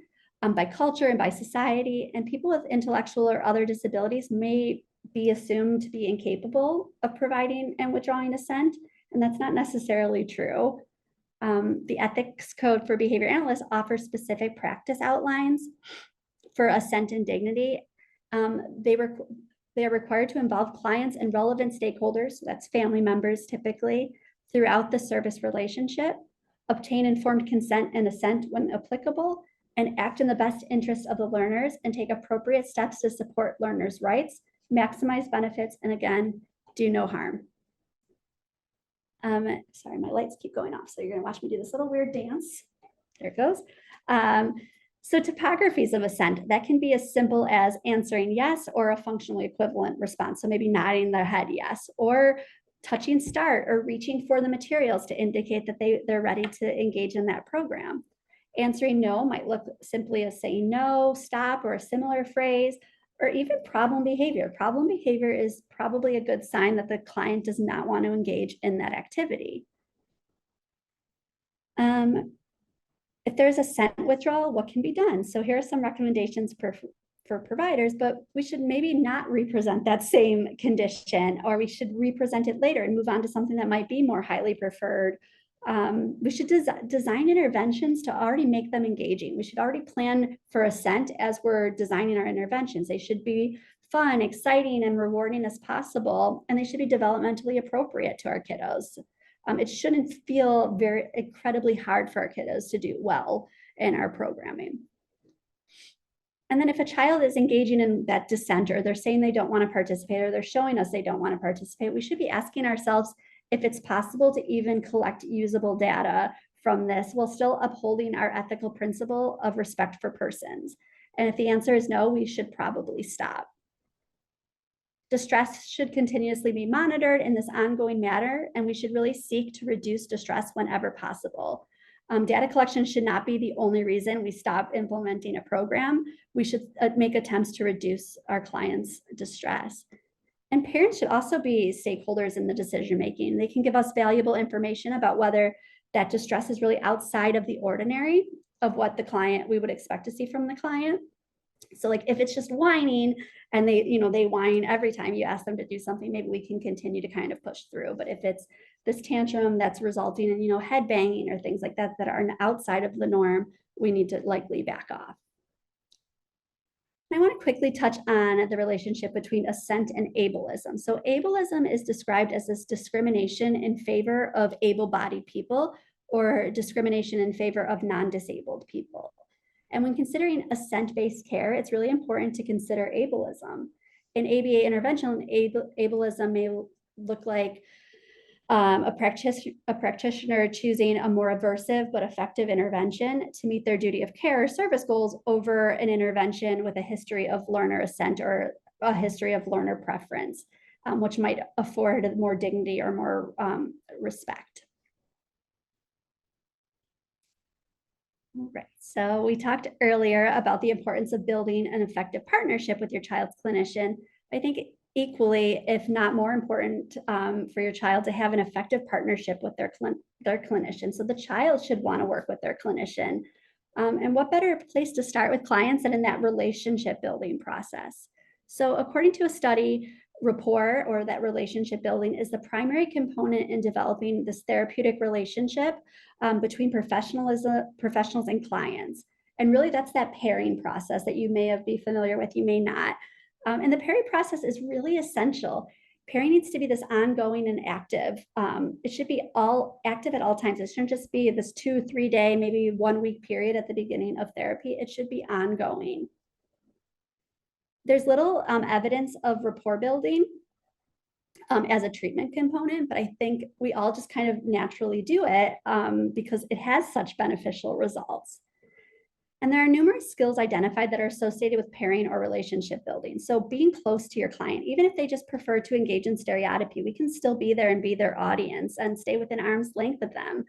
Speaker 2: by culture and by society. And people with intellectual or other disabilities may be assumed to be incapable of providing and withdrawing assent. And that's not necessarily true. The ethics code for behavior analysts offers specific practice outlines for assent and dignity. They are required to involve clients and relevant stakeholders, so that's family members typically, throughout the service relationship, obtain informed consent and assent when applicable, and act in the best interest of the learners and take appropriate steps to support learners' rights, maximize benefits, and again, do no harm. Sorry, my lights keep going off, so you're going to watch me do this little weird dance. There it goes. So topographies of assent, that can be as simple as answering yes or a functionally equivalent response. So maybe nodding their head yes, or touching start or reaching for the materials to indicate that they're ready to engage in that program. Answering no might look simply as saying no, stop, or a similar phrase, or even problem behavior. Problem behavior is probably a good sign that the client does not want to engage in that activity. If there's assent withdrawal, what can be done? So here are some recommendations for providers, but we should maybe not represent that same condition, or we should represent it later and move on to something that might be more highly preferred. We should design interventions to already make them engaging. We should already plan for assent as we're designing our interventions. They should be fun, exciting, and rewarding as possible, and they should be developmentally appropriate to our kiddos. It shouldn't feel very incredibly hard for our kiddos to do well in our programming. And then if a child is engaging in that dissent, or they're saying they don't want to participate, or they're showing us they don't want to participate, we should be asking ourselves if it's possible to even collect usable data from this while still upholding our ethical principle of respect for persons? And if the answer is no, we should probably stop. Distress should continuously be monitored in this ongoing matter, and we should really seek to reduce distress whenever possible. Data collection should not be the only reason we stop implementing a program. We should make attempts to reduce our clients' distress. And parents should also be stakeholders in the decision-making. They can give us valuable information about whether that distress is really outside of the ordinary of what we would expect to see from the client. So like if it's just whining and they whine every time you ask them to do something, maybe we can continue to kind of push through. But if it's this tantrum that's resulting in, head banging or things like that that are outside of the norm, we need to likely back off. I want to quickly touch on the relationship between assent and ableism. So ableism is described as this discrimination in favor of able-bodied people or discrimination in favor of non-disabled people. And when considering assent-based care, it's really important to consider ableism. In ABA intervention, ableism may look like a practitioner choosing a more aversive but effective intervention to meet their duty of care or service goals over an intervention with a history of learner assent or a history of learner preference, which might afford more dignity or more respect. All right, so we talked earlier about the importance of building an effective partnership with your child's clinician. I think equally, if not more important, for your child to have an effective partnership with their clinician. So the child should want to work with their clinician. And what better place to start with clients than in that relationship building process? So according to a study, rapport, or that relationship building, is the primary component in developing this therapeutic relationship between professionals and clients. And really that's that pairing process that you may be familiar with, you may not. And the pairing process is really essential. Pairing needs to be this ongoing and active. It should be all active at all times. It shouldn't just be this 2-3 day, maybe 1 week period at the beginning of therapy. It should be ongoing. There's little evidence of rapport building as a treatment component, but I think we all just kind of naturally do it because it has such beneficial results. And there are numerous skills identified that are associated with pairing or relationship building. So being close to your client, even if they just prefer to engage in stereotypy, we can still be there and be their audience and stay within arm's length of them.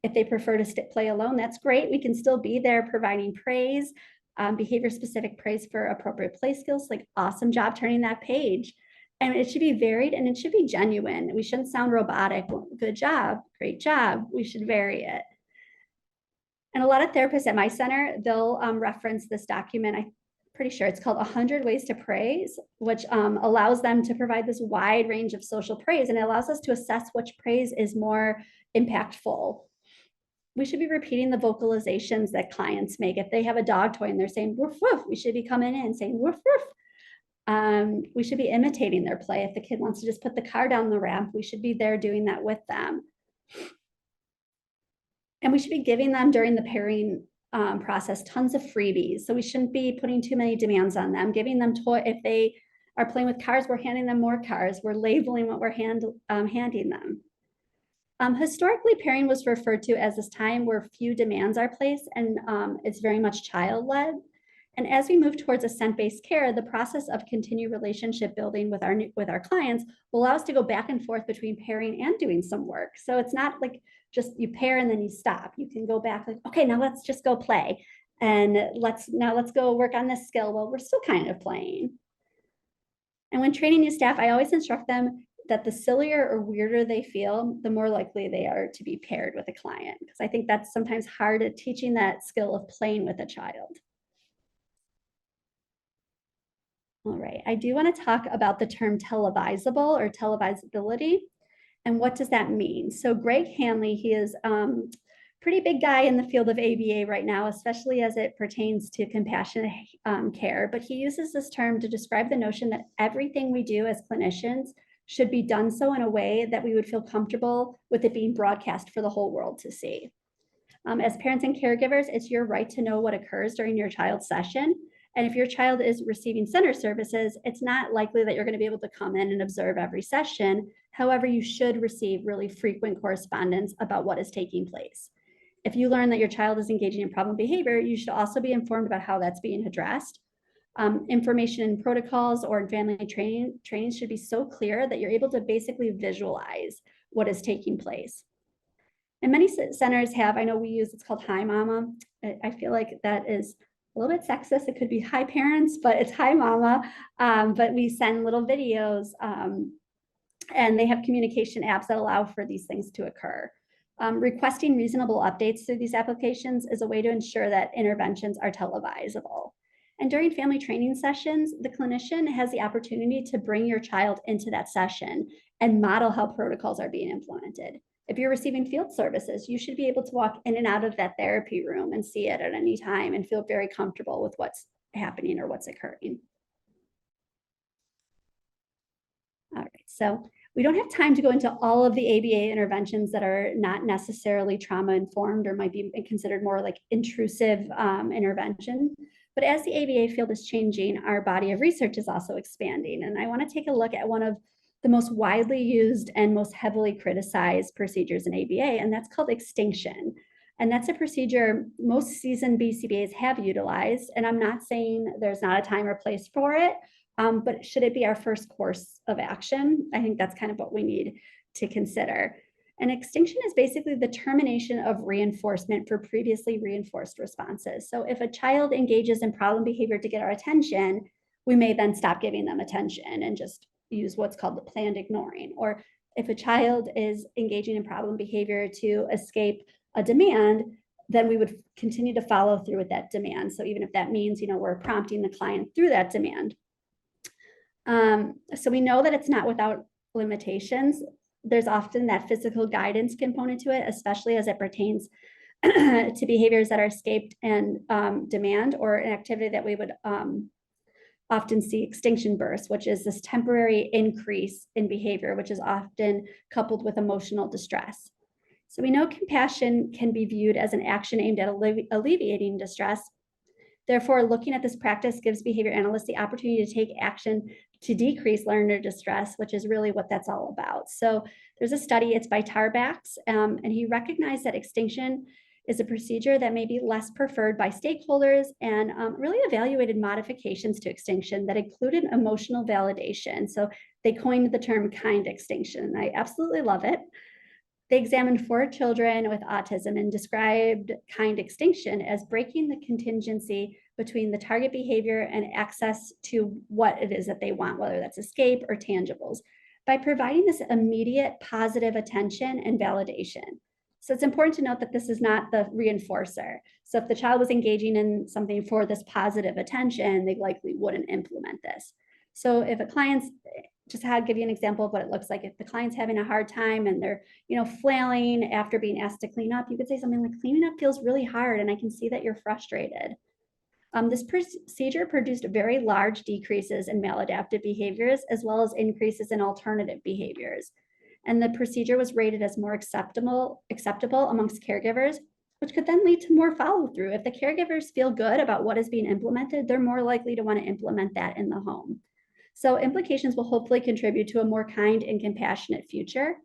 Speaker 2: If they prefer to play alone, that's great. We can still be there providing praise, behavior-specific praise for appropriate play skills, like awesome job turning that page. And it should be varied and it should be genuine. We shouldn't sound robotic. Good job, great job. We should vary it. And a lot of therapists at my center, they'll reference this document. I'm pretty sure it's called 100 Ways to Praise, which allows them to provide this wide range of social praise. And it allows us to assess which praise is more impactful. We should be repeating the vocalizations that clients make. If they have a dog toy and they're saying woof, woof, we should be coming in and saying woof, woof. We should be imitating their play. If the kid wants to just put the car down the ramp, we should be there doing that with them. And we should be giving them during the pairing process tons of freebies. So we shouldn't be putting too many demands on them, giving them toy. If they are playing with cars, we're handing them more cars. We're labeling what we're handing them. Historically, pairing was referred to as this time where few demands are placed and it's very much child-led. And as we move towards assent-based care, the process of continued relationship building with our clients will allow us to go back and forth between pairing and doing some work. So it's not like just you pair and then you stop. You can go back like, okay, now let's just go play. And let's go work on this skill. Well, we're still kind of playing. And when training new staff, I always instruct them that the sillier or weirder they feel, the more likely they are to be paired with a client. Because I think that's sometimes hard at teaching that skill of playing with a child. All right, I do want to talk about the term televisable or televisability. And what does that mean? So Greg Hanley, he is pretty big guy in the field of ABA right now, especially as it pertains to compassionate care. But he uses this term to describe the notion that everything we do as clinicians should be done so in a way that we would feel comfortable with it being broadcast for the whole world to see. As parents and caregivers, it's your right to know what occurs during your child's session. And if your child is receiving center services, it's not likely that you're going to be able to come in and observe every session. However, you should receive really frequent correspondence about what is taking place. If you learn that your child is engaging in problem behavior, you should also be informed about how that's being addressed. Information in protocols or in family training should be so clear that you're able to basically visualize what is taking place. And many centers have, I know we use, it's called Hi Mama. I feel like that is a little bit sexist. It could be Hi Parents, but it's Hi Mama. But we send little videos and they have communication apps that allow for these things to occur. Requesting reasonable updates through these applications is a way to ensure that interventions are televisable. And during family training sessions, the clinician has the opportunity to bring your child into that session and model how protocols are being implemented. If you're receiving field services, you should be able to walk in and out of that therapy room and see it at any time and feel very comfortable with what's happening or what's occurring. All right, so we don't have time to go into all of the ABA interventions that are not necessarily trauma informed or might be considered more like intrusive intervention. But as the ABA field is changing, our body of research is also expanding. And I want to take a look at one of the most widely used and most heavily criticized procedures in ABA, and that's called extinction. And that's a procedure most seasoned BCBAs have utilized. And I'm not saying there's not a time or place for it, but should it be our first course of action? I think that's kind of what we need to consider. And extinction is basically the termination of reinforcement for previously reinforced responses. So if a child engages in problem behavior to get our attention, we may then stop giving them attention and just use what's called the planned ignoring. Or if a child is engaging in problem behavior to escape a demand, then we would continue to follow through with that demand. So even if that means, we're prompting the client through that demand. So we know that it's not without limitations. There's often that physical guidance component to it, especially as it pertains to behaviors that are escaped and demand, or an activity that we would often see extinction bursts, which is this temporary increase in behavior, which is often coupled with emotional distress. So we know compassion can be viewed as an action aimed at alleviating distress. Therefore, looking at this practice gives behavior analysts the opportunity to take action to decrease learner distress, which is really what that's all about. So there's a study, it's by Tarbax, and he recognized that extinction is a procedure that may be less preferred by stakeholders, and really evaluated modifications to extinction that included emotional validation. So they coined the term kind extinction. I absolutely love it. They examined 4 children with autism and described kind extinction as breaking the contingency between the target behavior and access to what it is that they want, whether that's escape or tangibles, by providing this immediate positive attention and validation. So it's important to note that this is not the reinforcer. So if the child was engaging in something for this positive attention, they likely wouldn't implement this. So if a client's, give you an example of what it looks like. If the client's having a hard time and they're, flailing after being asked to clean up, you could say something like, cleaning up feels really hard and I can see that you're frustrated. This procedure produced very large decreases in maladaptive behaviors, as well as increases in alternative behaviors. And the procedure was rated as more acceptable amongst caregivers, which could then lead to more follow through. If the caregivers feel good about what is being implemented, they're more likely to want to implement that in the home. So implications will hopefully contribute to a more kind and compassionate future.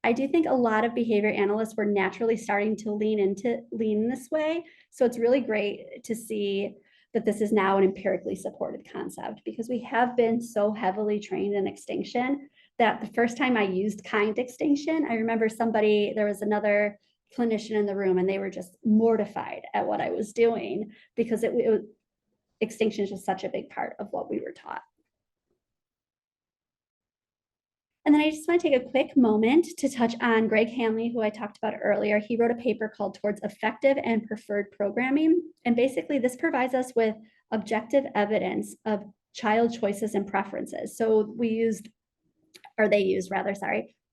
Speaker 2: I do think a lot of behavior analysts were naturally starting to lean this way. So it's really great to see that this is now an empirically supported concept, because we have been so heavily trained in extinction that the first time I used kind extinction, I remember there was another clinician in the room and they were just mortified at what I was doing, because extinction is just such a big part of what we were taught. And then I just want to take a quick moment to touch on Greg Hanley, who I talked about earlier. He wrote a paper called Towards Effective and Preferred Programming. And basically this provides us with objective evidence of child choices and preferences. So they used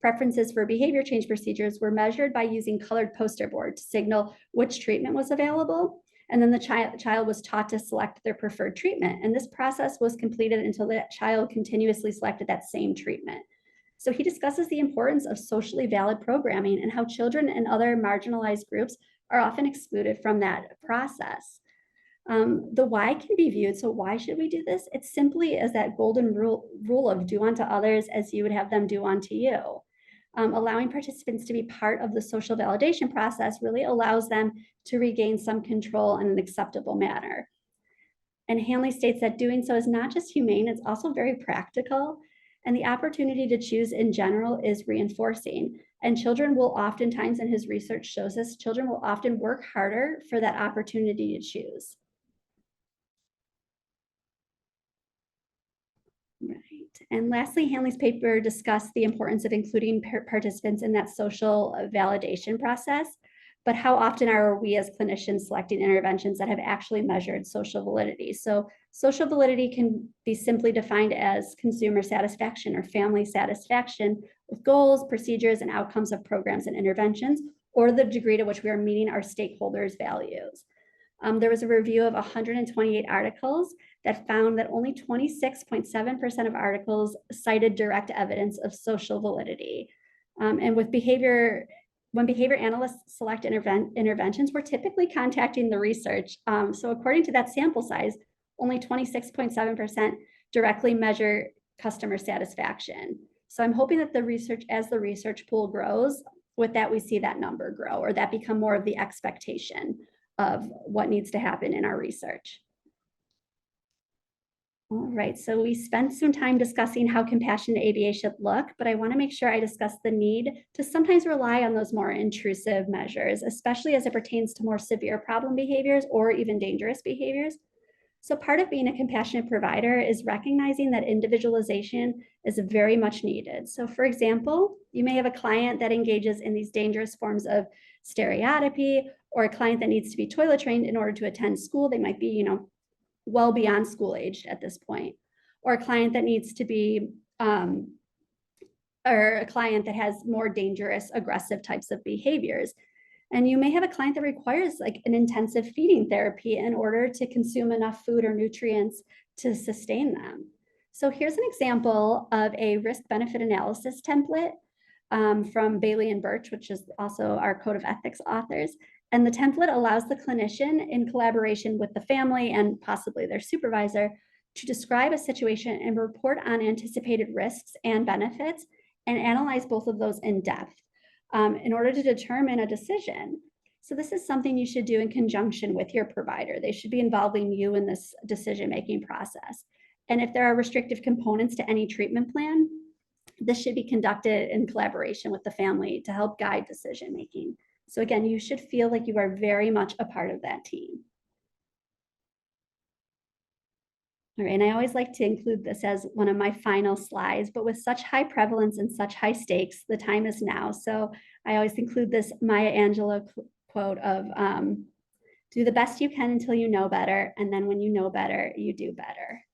Speaker 2: preferences for behavior change procedures were measured by using colored poster board to signal which treatment was available. And then the child was taught to select their preferred treatment. And this process was completed until the child continuously selected that same treatment. So he discusses the importance of socially valid programming and how children and other marginalized groups are often excluded from that process. The why can be viewed. So why should we do this? It's simply as that golden rule of do unto others as you would have them do unto you. Allowing participants to be part of the social validation process really allows them to regain some control in an acceptable manner. And Hanley states that doing so is not just humane, it's also very practical. And the opportunity to choose in general is reinforcing. And children will oftentimes, and his research shows this, children will often work harder for that opportunity to choose. Right. And lastly, Hanley's paper discussed the importance of including participants in that social validation process. But how often are we as clinicians selecting interventions that have actually measured social validity? So social validity can be simply defined as consumer satisfaction or family satisfaction with goals, procedures, and outcomes of programs and interventions, or the degree to which we are meeting our stakeholders' values. There was a review of 128 articles that found that only 26.7% of articles cited direct evidence of social validity. And when behavior analysts select interventions, we're typically contacting the research. So according to that sample size, only 26.7% directly measure customer satisfaction. So I'm hoping that as the research pool grows, with that, we see that number grow, or that become more of the expectation of what needs to happen in our research. All right, so we spent some time discussing how compassionate ABA should look, but I want to make sure I discuss the need to sometimes rely on those more intrusive measures, especially as it pertains to more severe problem behaviors or even dangerous behaviors. So part of being a compassionate provider is recognizing that individualization is very much needed. So for example, you may have a client that engages in these dangerous forms of stereotypy, or a client that needs to be toilet trained in order to attend school. They might be, well beyond school age at this point, or a client that needs to be, or a client that has more dangerous, aggressive types of behaviors. And you may have a client that requires like an intensive feeding therapy in order to consume enough food or nutrients to sustain them. So here's an example of a risk-benefit analysis template from Bailey and Birch, which is also our Code of Ethics authors. And the template allows the clinician, in collaboration with the family and possibly their supervisor, to describe a situation and report on anticipated risks and benefits and analyze both of those in depth in order to determine a decision. So this is something you should do in conjunction with your provider. They should be involving you in this decision-making process. And if there are restrictive components to any treatment plan, this should be conducted in collaboration with the family to help guide decision-making. So again, you should feel like you are very much a part of that team. All right, and I always like to include this as one of my final slides, but with such high prevalence and such high stakes, the time is now. So I always include this Maya Angelou quote of, do the best you can until you know better, and then when you know better, you do better.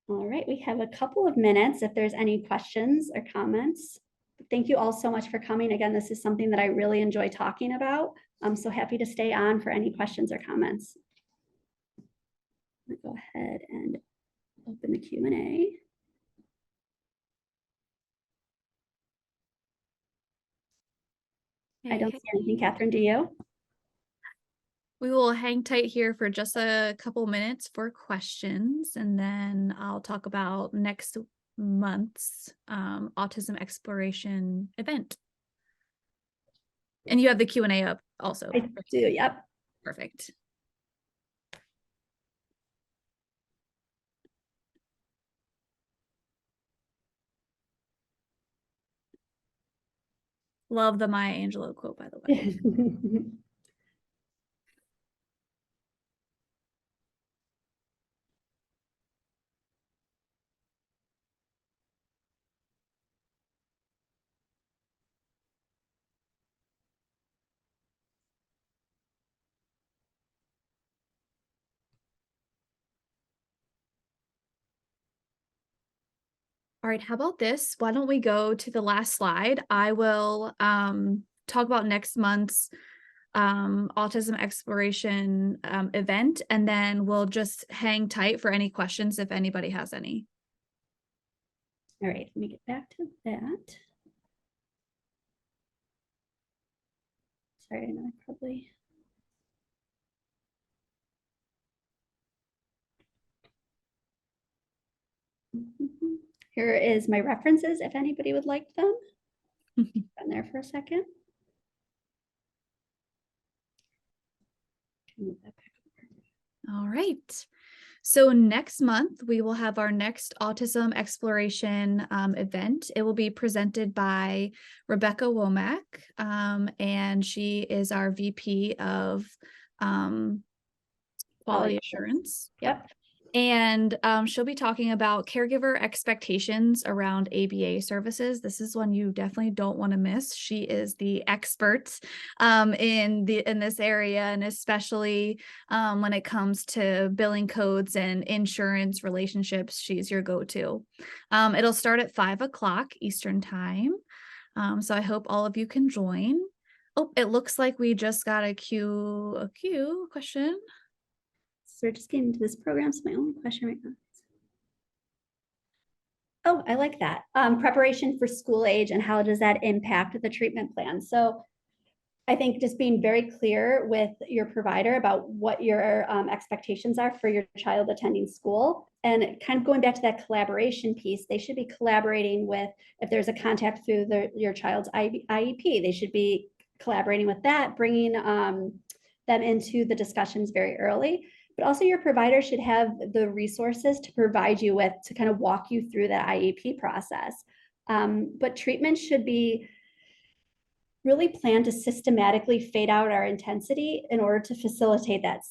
Speaker 2: All right, we have a couple of minutes if there's any questions or comments. Thank you all so much for coming. Again, this is something that I really enjoy talking about. I'm so happy to stay on for any questions or comments. Go ahead and open the Q&A. I don't see anything, Catherine, do you?
Speaker 1: We will hang tight here for just a couple minutes for questions, and then I'll talk about next month's autism exploration event. And you have the Q&A up also.
Speaker 2: I do, yep.
Speaker 1: Perfect. Love the Maya Angelou quote, by the way. All right, how about this? Why don't we go to the last slide? I will talk about next month's autism exploration event, and then we'll just hang tight for any questions if anybody has any.
Speaker 2: All right, let me get back to that. Sorry, I know I probably Here is my references if anybody would like them. On there for a second.
Speaker 1: All right. So next month, we will have our next autism exploration event. It will be presented by Rebecca Womack, and she is our VP of Quality Assurance.
Speaker 2: Yep.
Speaker 1: And she'll be talking about caregiver expectations around ABA services. This is one you definitely don't want to miss. She is the expert in this area, and especially when it comes to billing codes and insurance relationships, she's your go-to. It'll start at 5 o'clock Eastern time. So I hope all of you can join. Oh, it looks like we just got a Q question.
Speaker 2: So we're just getting into this program. So my only question right now. Oh, I like that. Preparation for school age and how does that impact the treatment plan? So I think just being very clear with your provider about what your expectations are for your child attending school, and kind of going back to that collaboration piece, they should be collaborating with, if there's a contact through your child's IEP, they should be collaborating with that, bringing them into the discussions very early. But also your provider should have the resources to provide you with, to kind of walk you through that IEP process. But treatment should be really planned to systematically fade out our intensity in order to facilitate that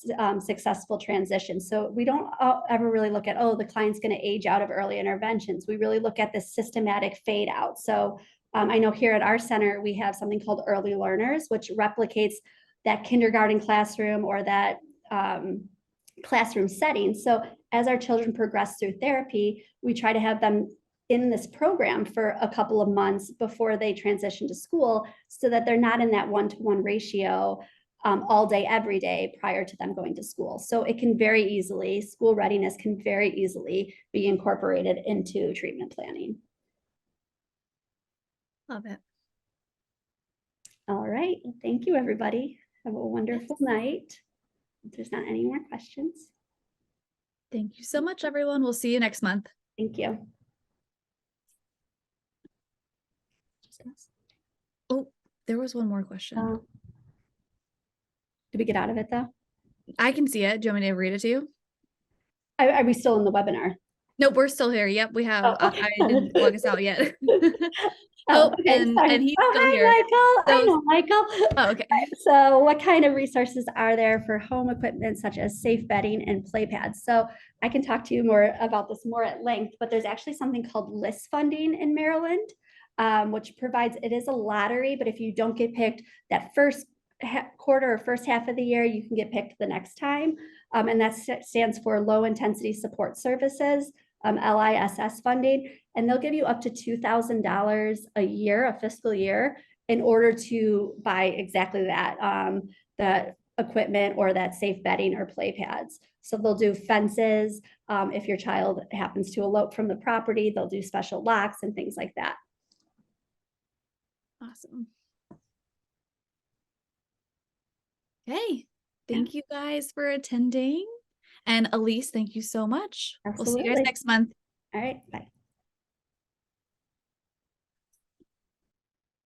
Speaker 2: successful transition. So we don't ever really look at, oh, the client's going to age out of early interventions. We really look at the systematic fade out. So I know here at our center, we have something called early learners, which replicates that kindergarten classroom or that classroom setting. So as our children progress through therapy, we try to have them in this program for a couple of months before they transition to school, so that they're not in that 1-to-1 ratio all day, every day prior to them going to school. So it can very easily, school readiness can very easily be incorporated into treatment planning.
Speaker 1: Love it.
Speaker 2: All right. Well, thank you, everybody. Have a wonderful night. If there's not any more questions.
Speaker 1: Thank you so much, everyone. We'll see you next month.
Speaker 2: Thank you.
Speaker 1: Oh, there was one more question.
Speaker 2: Did we get out of it though?
Speaker 1: I can see it. Do you want me to read it to you?
Speaker 2: Are we still in the webinar?
Speaker 1: No, we're still here. Yep, we have.
Speaker 2: Oh, okay.
Speaker 1: I didn't log us out yet.
Speaker 2: Okay,
Speaker 1: and he's still
Speaker 2: hi,
Speaker 1: here.
Speaker 2: Michael.
Speaker 1: So,
Speaker 2: I know Michael.
Speaker 1: Oh, okay.
Speaker 2: So what kind of resources are there for home equipment such as safe bedding and play pads? So I can talk to you more about this more at length, but there's actually something called LIS funding in Maryland, which provides, it is a lottery, but if you don't get picked that first quarter or first half of the year, you can get picked the next time. And that stands for Low Intensity Support Services, LISS funding, and they'll give you up to $2,000 a year, a fiscal year, in order to buy exactly that, that equipment or that safe bedding or play pads. So they'll do fences. If your child happens to elope from the property, they'll do special locks and things like that.
Speaker 1: Awesome. Hey, thank you guys for attending. And Elise, thank you so much.
Speaker 2: Absolutely.
Speaker 1: We'll see you guys next month.
Speaker 2: All right, bye.